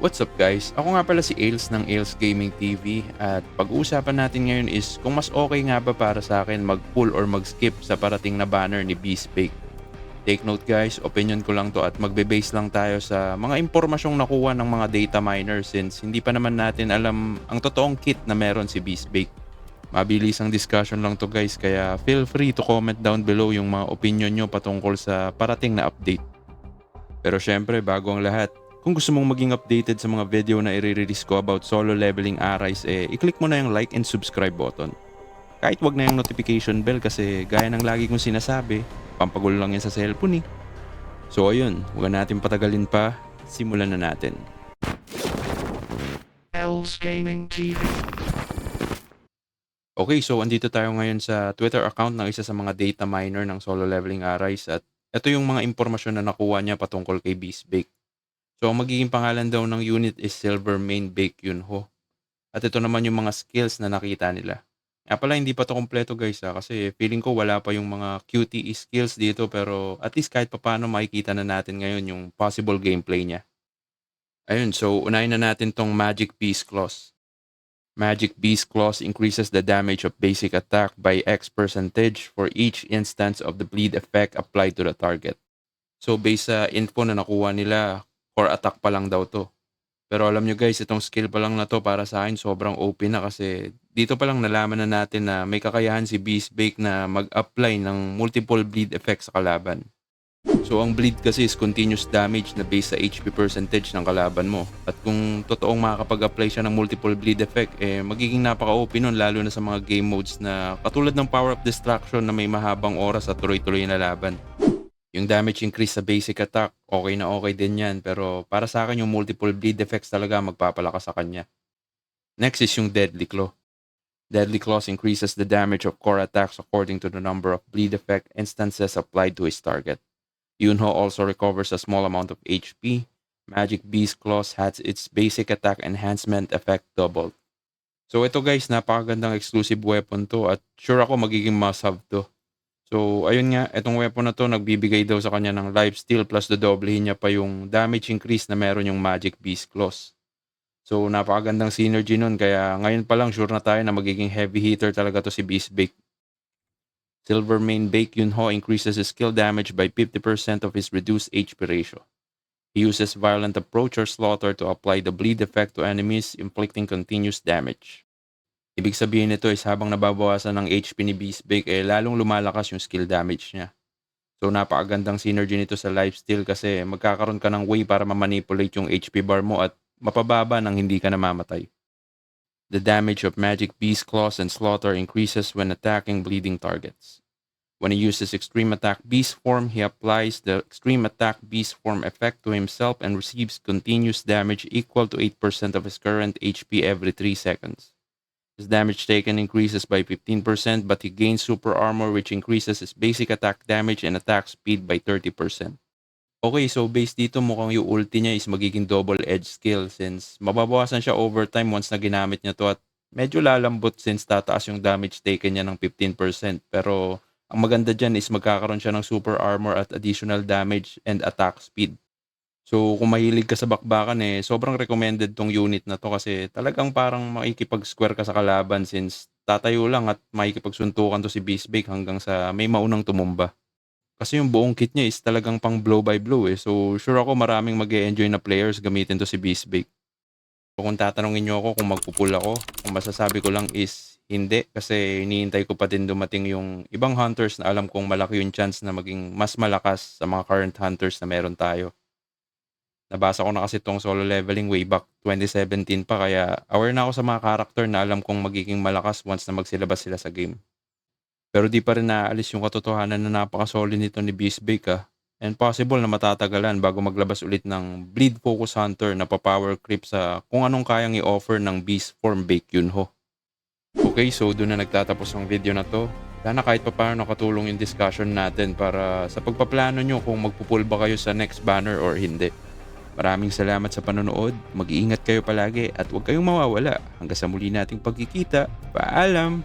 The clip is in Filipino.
What's up guys? Ako nga pala si Ails ng Ails Gaming TV at pag-uusapan natin ngayon is kung mas okay nga ba para sa akin mag-pull or mag-skip sa parating na banner ni Beastbake. Take note guys, opinion ko lang to at magbe-base lang tayo sa mga impormasyong nakuha ng mga data miner since hindi pa naman natin alam ang totoong kit na meron si Beastbake. Mabilis ang discussion lang to guys kaya feel free to comment down below yung mga opinion nyo patungkol sa parating na update. Pero syempre, bago ang lahat, kung gusto mong maging updated sa mga video na i-release ko about solo leveling Arise, i-click mo na yung like and subscribe button. Kahit wag na yung notification bell kasi gaya ng lagi kong sinasabi, pampagulo lang yan sa cellphone eh. So ayun, huwag natin patagalin pa, simulan na natin. Els Gaming TV. Okay, so andito tayo ngayon sa Twitter account ng isa sa mga data miner ng solo leveling Arise at ito yung mga impormasyon na nakuha niya patungkol kay Beastbake. So, ang magiging pangalan daw ng unit is Silver Main Bake Yunho. At ito naman yung mga skills na nakita nila. Kaya pala hindi pa to kompleto guys kasi feeling ko wala pa yung mga QTE skills dito pero at least kahit papaano makikita na natin ngayon yung possible gameplay niya. Ayun, so unahin na natin tong Magic Beast Claws. Magic Beast Claws increases the damage of basic attack by X% for each instance of the bleed effect applied to the target. So based sa info na nakuha nila, core attack pa lang daw to. Pero alam nyo guys, itong skill pa lang na to para sa akin sobrang OP na kasi dito pa lang nalaman na natin na may kakayahan si Beastbake na mag-apply ng multiple bleed effects sa kalaban. So ang bleed kasi is continuous damage na based sa HP percentage ng kalaban mo. At kung totoong makakapag-apply siya ng multiple bleed effect, magiging napaka-OP nun lalo na sa mga game modes na katulad ng Power of Destruction na may mahabang oras at tuloy-tuloy na laban. Yung damage increase sa basic attack, okay na okay din yan. Pero para sa akin yung multiple bleed effects talaga magpapalakas sa kanya. Next is yung Deadly Claw. Deadly Claws increases the damage of core attacks according to the number of bleed effect instances applied to his target. Yunho also recovers a small amount of HP. Magic Beast Claws has its basic attack enhancement effect doubled. So ito guys, napakagandang exclusive weapon to at sure ako magiging must-have to. So, ayun nga, itong weapon na to nagbibigay daw sa kanya ng lifesteal plus dodoblehin niya pa yung damage increase na meron yung Magic Beast Claws. So, napakagandang synergy nun kaya ngayon pa lang sure na tayo na magiging heavy hitter talaga to si Beastbake. Silver Main Bake Yunho increases his skill damage by 50% of his reduced HP ratio. He uses Violent Approach or Slaughter to apply the bleed effect to enemies, inflicting continuous damage. Ibig sabihin nito is habang nababawasan ng HP ni Beastbake lalong lumalakas yung skill damage niya. So napakagandang synergy nito sa lifesteal kasi magkakaroon ka ng way para ma-manipulate yung HP bar mo at mapababa nang hindi ka namamatay. The damage of Magic Beast Claws and Slaughter increases when attacking bleeding targets. When he uses Extreme Attack Beast Form, he applies the Extreme Attack Beast Form effect to himself and receives continuous damage equal to 8% of his current HP every 3 seconds. His damage taken increases by 15%, but he gains super armor which increases his basic attack damage and attack speed by 30%. Okay, so based dito mukhang yung ulti niya is magiging double-edged skill since mababawasan siya over time once na ginamit niya to at medyo lalambot since tataas yung damage taken niya ng 15%. Pero ang maganda dyan is magkakaroon siya ng super armor at additional damage and attack speed. So kung mahilig ka sa bakbakan sobrang recommended tong unit na to kasi talagang parang makikipag-square ka sa kalaban since tatayo lang at makikipagsuntukan to si Beastbake hanggang sa may maunang tumumba. Kasi yung buong kit niya is talagang pang blow by blow So sure ako maraming mag-e-enjoy na players gamitin to si Beastbake. So kung tatanungin niyo ako kung magpupul ako, ang masasabi ko lang is hindi kasi hinihintay ko pa din dumating yung ibang hunters na alam kong malaki yung chance na maging mas malakas sa mga current hunters na meron tayo. Nabasa ko na kasi itong solo leveling way back 2017 pa kaya aware na ako sa mga character na alam kong magiging malakas once na magsilabas sila sa game. Pero di pa rin naaalis yung katotohanan na napaka-solid nito ni Beastbake and possible na matatagalan bago maglabas ulit ng Bleed Focus Hunter na pa-power creep sa kung anong kayang i-offer ng Beast Form Bake Yunho. Okay, so doon na nagtatapos ang video na to. Sana kahit pa paano nakatulong yung discussion natin para sa pagpaplano nyo kung magpupul ba kayo sa next banner or hindi. Maraming salamat sa panonood, mag-iingat kayo palagi at huwag kayong mawawala hanggang sa muli nating pagkikita. Paalam!